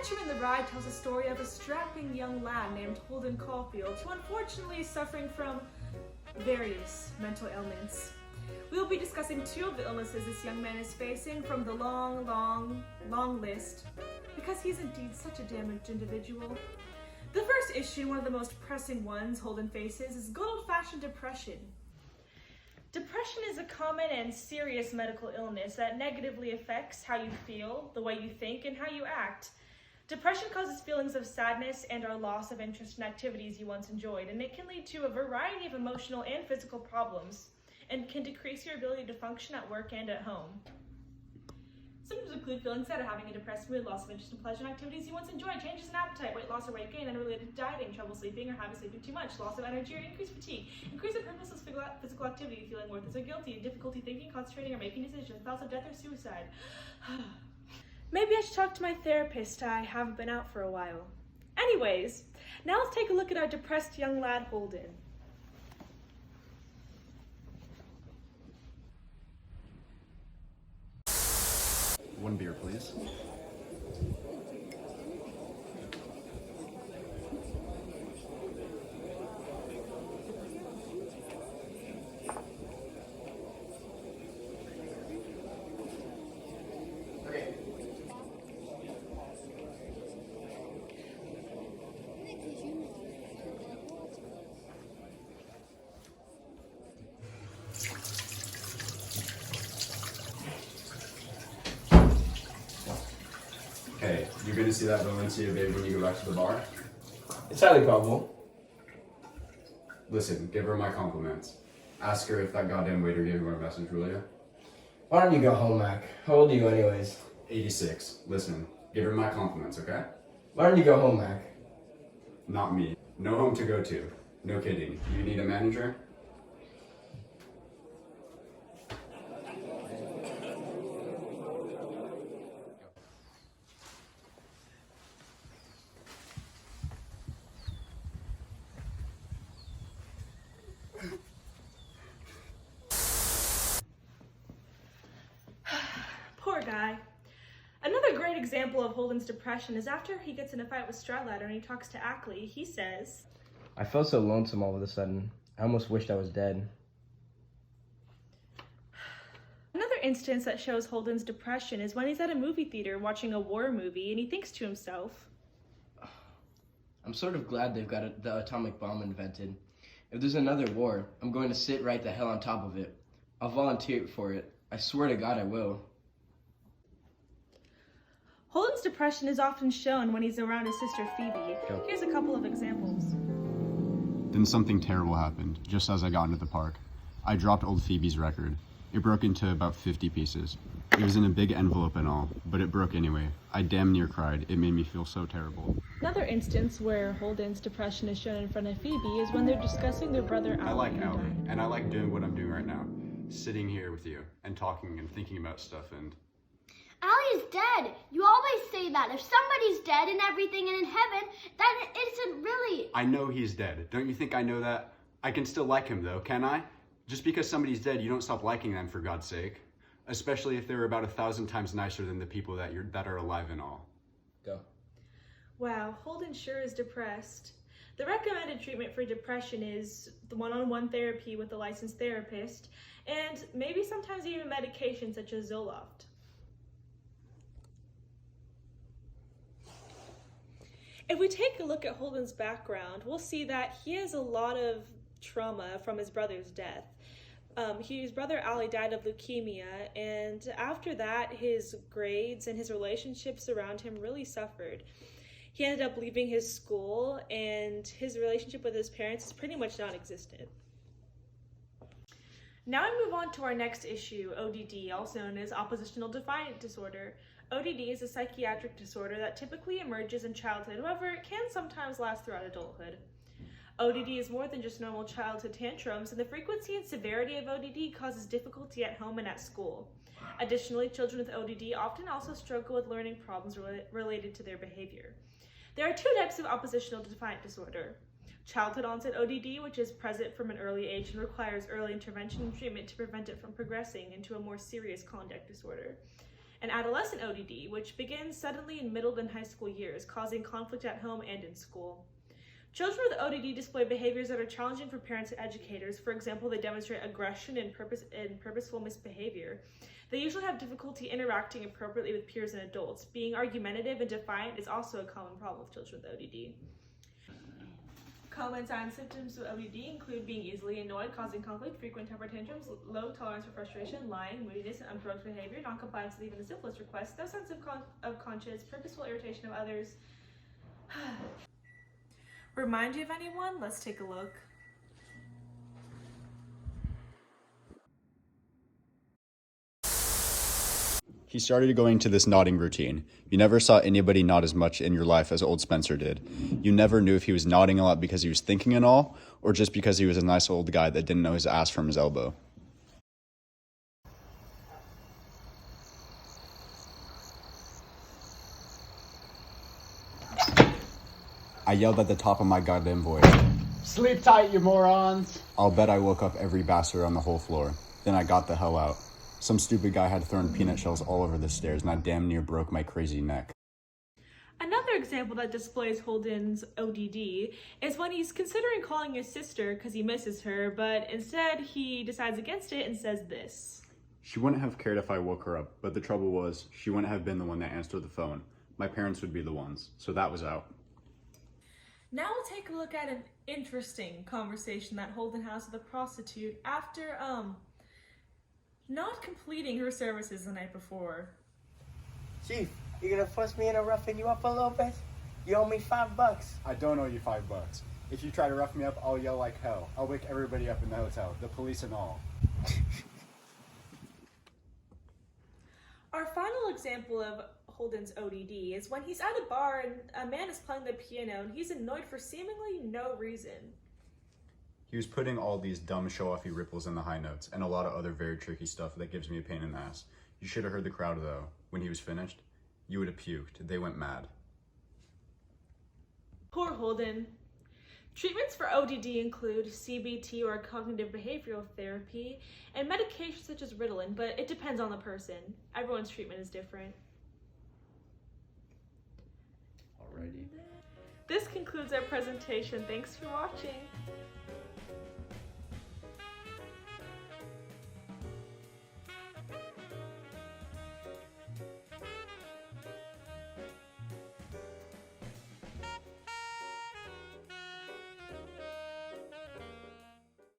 adventure in the ride tells the story of a strapping young lad named Holden who unfortunately is suffering from various mental ailments. We will be discussing two of the illnesses this young man is facing from the long list, because he's indeed such a damaged individual. The first issue, one of the most pressing ones Holden faces, is good old-fashioned depression. Depression is a common and serious medical illness that negatively affects how you feel, the way you think, and how you act. Depression causes feelings of sadness and or loss of interest in activities you once enjoyed, and it can lead to a variety of emotional and physical problems, and can decrease your ability to function at work and at home. Symptoms include feelings that are having a depressed mood, loss of interest in pleasure and activities you once enjoyed, changes in appetite, weight loss or weight gain unrelated to dieting, trouble sleeping or having sleeping too much, loss of energy or increased fatigue, increase of purposeless physical activity, feeling worthless or guilty, difficulty thinking, concentrating, or making decisions, thoughts of death or suicide. Maybe I should talk to my therapist. I haven't been out for a while. Anyways, now let's take a look at our depressed young lad, Holden. One beer, please. Okay. Hey, you're gonna see that Valencia babe when you go back to the bar? It's highly probable. Listen, give her my compliments. Ask her if that goddamn waiter gave her a message, will you? Why don't you go home, Mac? How old are you anyways? 86. Listen, give her my compliments, okay? Why don't you go home, Mac? Not me. No home to go to. No kidding. You need a manager? Poor guy. Another great example of Holden's depression is after he gets in a fight with Stradlater and he talks to Ackley, he says, I felt so lonesome all of a sudden. I almost wished I was dead. Another instance that shows Holden's depression is when he's at a movie theater watching a war movie and he thinks to himself, I'm sort of glad they've got the atomic bomb invented. If there's another war, I'm going to sit right the hell on top of it. I'll volunteer for it. I swear to God I will. Holden's depression is often shown when he's around his sister Phoebe. Go. Here's a couple of examples. Then something terrible happened, just as I got into the park. I dropped old Phoebe's record. It broke into about 50 pieces. It was in a big envelope and all, but it broke anyway. I damn near cried. It made me feel so terrible. Another instance where Holden's depression is shown in front of Phoebe is when they're discussing their brother Allie. I like who Allie, died. and I like doing what I'm doing right now. Sitting here with you, and talking and thinking about stuff, and... Allie's dead. You always say that. If somebody's dead and everything and in heaven, then it isn't really. I know he's dead. Don't you think I know that? I can still like him though, can I? Just because somebody's dead, you don't stop liking them, for God's sake. Especially if they're about 1,000 times nicer than the people that are alive and all. Go. Wow, Holden sure is depressed. The recommended treatment for depression is the one-on-one therapy with a licensed therapist, and maybe sometimes even medication such as Zoloft. If we take a look at Holden's background, we'll see that he has a lot of trauma from his brother's death. His brother Ali died of leukemia, and after that, his grades and his relationships around him really suffered. He ended up leaving his school, and his relationship with his parents is pretty much non-existent. Now we move on to our next issue, ODD, also known as oppositional defiant disorder. ODD is a psychiatric disorder that typically emerges in childhood, however, it can sometimes last throughout adulthood. ODD is more than just normal childhood tantrums, and the frequency and severity of ODD causes difficulty at home and at school. Additionally, children with ODD often also struggle with learning problems related to their behavior. There are two types of oppositional defiant disorder. Childhood onset ODD, which is present from an early age and requires early intervention and treatment to prevent it from progressing into a more serious conduct disorder. and adolescent ODD, which begins suddenly in middle and high school years, causing conflict at home and in school. Children with ODD display behaviors that are challenging for parents and educators. For example, they demonstrate aggression and purposeful misbehavior. They usually have difficulty interacting appropriately with peers and adults. Being argumentative and defiant is also a common problem with children with ODD. Common signs and symptoms of ODD include being easily annoyed, causing conflict, frequent temper tantrums, low tolerance for frustration, lying, moodiness, and unproductive behavior, non-compliance with even the simplest requests, no sense of conscience, purposeful irritation of others. Remind you of anyone? Let's take a look. He started going to this nodding routine. You never saw anybody nod as much in your life as old Spencer did. You never knew if he was nodding a lot because he was thinking and all, or just because he was a nice old guy that didn't know his ass from his elbow. I yelled at the top of my goddamn voice. Sleep tight, you morons! I'll bet I woke up every bastard on the whole floor. Then I got the hell out. Some stupid guy had thrown peanut shells all over the stairs, and I damn near broke my crazy neck. Another example that displays Holden's ODD is when he's considering calling his sister because he misses her, but instead he decides against it and says this. She wouldn't have cared if I woke her up, but the trouble was, she wouldn't have been the one that answered the phone. My parents would be the ones, so that was out. Now we'll take a look at an interesting conversation that Holden has with a prostitute after, not completing her services the night before. Chief, you gonna force me into roughing you up a little bit? You owe me $5. I don't owe you $5. If you try to rough me up, I'll yell like hell. I'll wake everybody up in the hotel, the police and all. Our final example of Holden's ODD is when he's at a bar and a man is playing the piano and he's annoyed for seemingly no reason. He was putting all these dumb show-offy ripples in the high notes and a lot of other very tricky stuff that gives me a pain in the ass. You should have heard the crowd though. When he was finished, you would have puked. They went mad. Poor Holden. Treatments for ODD include CBT or cognitive behavioral therapy and medications such as Ritalin, but it depends on the person. Everyone's treatment is different. Alrighty. This concludes our presentation. Thanks for watching.